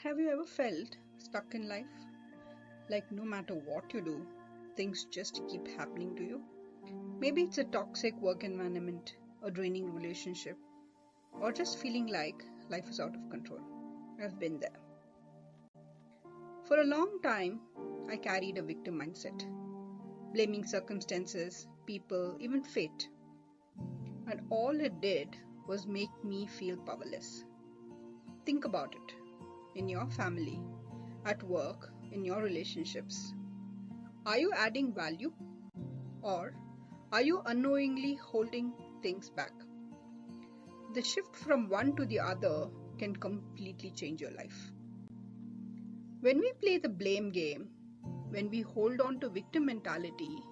Have you ever felt stuck in life? Like no matter what you do, things just keep happening to you? Maybe it's a toxic work environment, a draining relationship, or just feeling like life is out of control. I've been there. For a long time, I carried a victim mindset, blaming circumstances, people, even fate. And all it did was make me feel powerless. Think about it. In your family, at work, in your relationships, are you adding value or are you unknowingly holding things back? The shift from one to the other can completely change your life. When we play the blame game, when we hold on to victim mentality,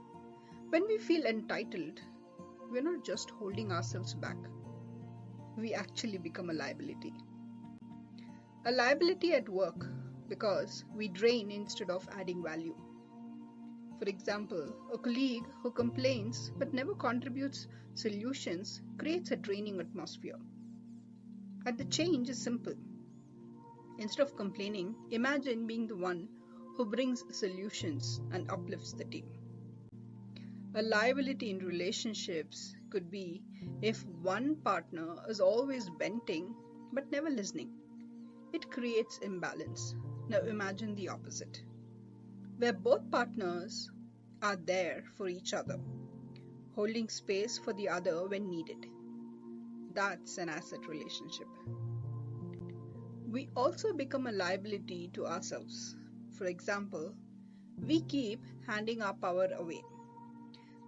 when we feel entitled, we're not just holding ourselves back, we actually become a liability. A liability at work because we drain instead of adding value. For example, a colleague who complains but never contributes solutions creates a draining atmosphere. And the change is simple. Instead of complaining, imagine being the one who brings solutions and uplifts the team. A liability in relationships could be if one partner is always venting but never listening. It creates imbalance. Now imagine the opposite, where both partners are there for each other, holding space for the other when needed. That's an asset relationship. We also become a liability to ourselves. For example, we keep handing our power away,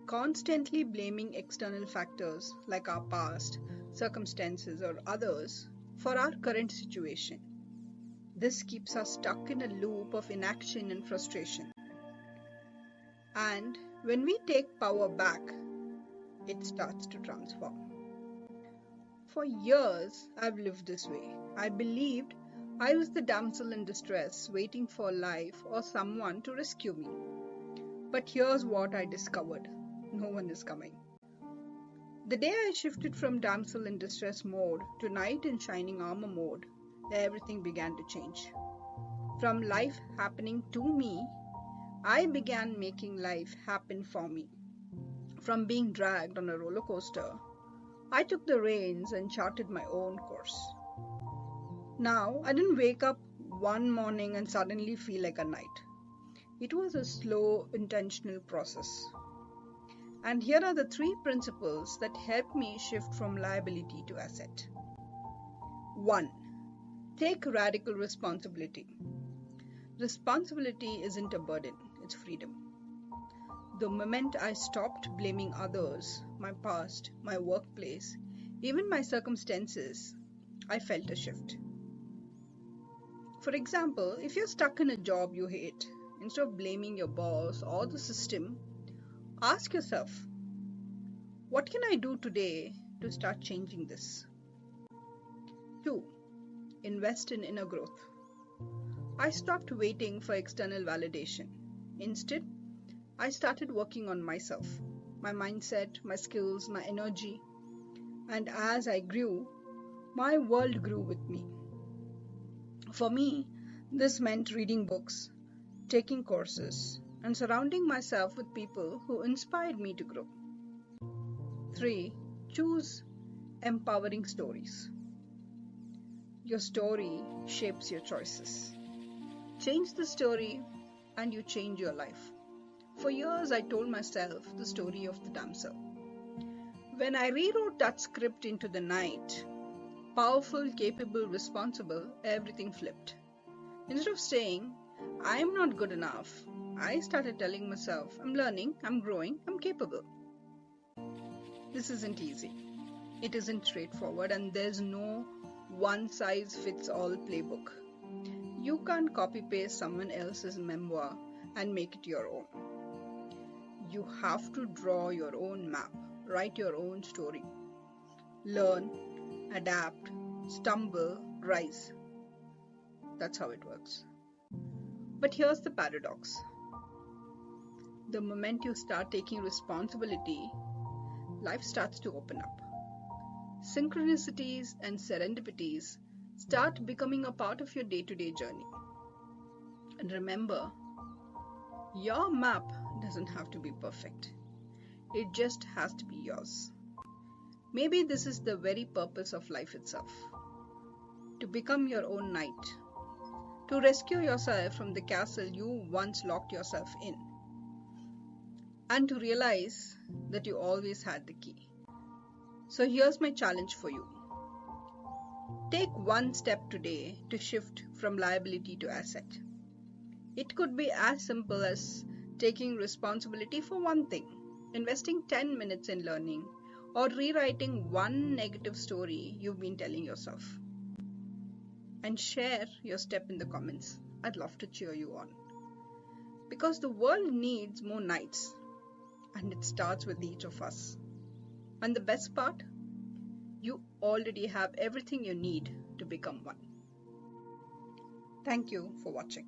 constantly blaming external factors like our past, circumstances, or others for our current situation. This keeps us stuck in a loop of inaction and frustration. And when we take power back, it starts to transform. For years, I've lived this way. I believed I was the damsel in distress, waiting for life or someone to rescue me. But here's what I discovered: no one is coming. The day I shifted from damsel in distress mode to knight in shining armor mode, everything began to change. From life happening to me, I began making life happen for me. From being dragged on a roller coaster, I took the reins and charted my own course. Now, I didn't wake up one morning and suddenly feel like a knight. It was a slow, intentional process. And here are the 3 principles that helped me shift from liability to asset. 1. Take radical responsibility. Responsibility isn't a burden, it's freedom. The moment I stopped blaming others, my past, my workplace, even my circumstances, I felt a shift. For example, if you're stuck in a job you hate, instead of blaming your boss or the system, ask yourself, what can I do today to start changing this? 2. Invest in inner growth. I stopped waiting for external validation. Instead, I started working on myself, my mindset, my skills, my energy. And as I grew, my world grew with me. For me, this meant reading books, taking courses, and surrounding myself with people who inspired me to grow. 3. Choose empowering stories. Your story shapes your choices. Change the story and you change your life. For years, I told myself the story of the damsel. When I rewrote that script into the night, powerful, capable, responsible, everything flipped. Instead of saying, I am not good enough, I started telling myself, I'm learning, I'm growing, I'm capable. This isn't easy. It isn't straightforward, and there's no one-size-fits-all playbook. You can't copy-paste someone else's memoir and make it your own. You have to draw your own map, write your own story. Learn, adapt, stumble, rise. That's how it works. But here's the paradox. The moment you start taking responsibility, life starts to open up. Synchronicities and serendipities Start becoming a part of your day-to-day journey. And remember, your map doesn't have to be perfect. It just has to be yours. Maybe this is the very purpose of life itself. To become your own knight. To rescue yourself from the castle you once locked yourself in. And to realize that you always had the key. So here's my challenge for you. Take one step today to shift from liability to asset. It could be as simple as taking responsibility for one thing, investing 10 minutes in learning, or rewriting one negative story you've been telling yourself. And share your step in the comments. I'd love to cheer you on. Because the world needs more knights, and it starts with each of us. And the best part? You already have everything you need to become one. Thank you for watching.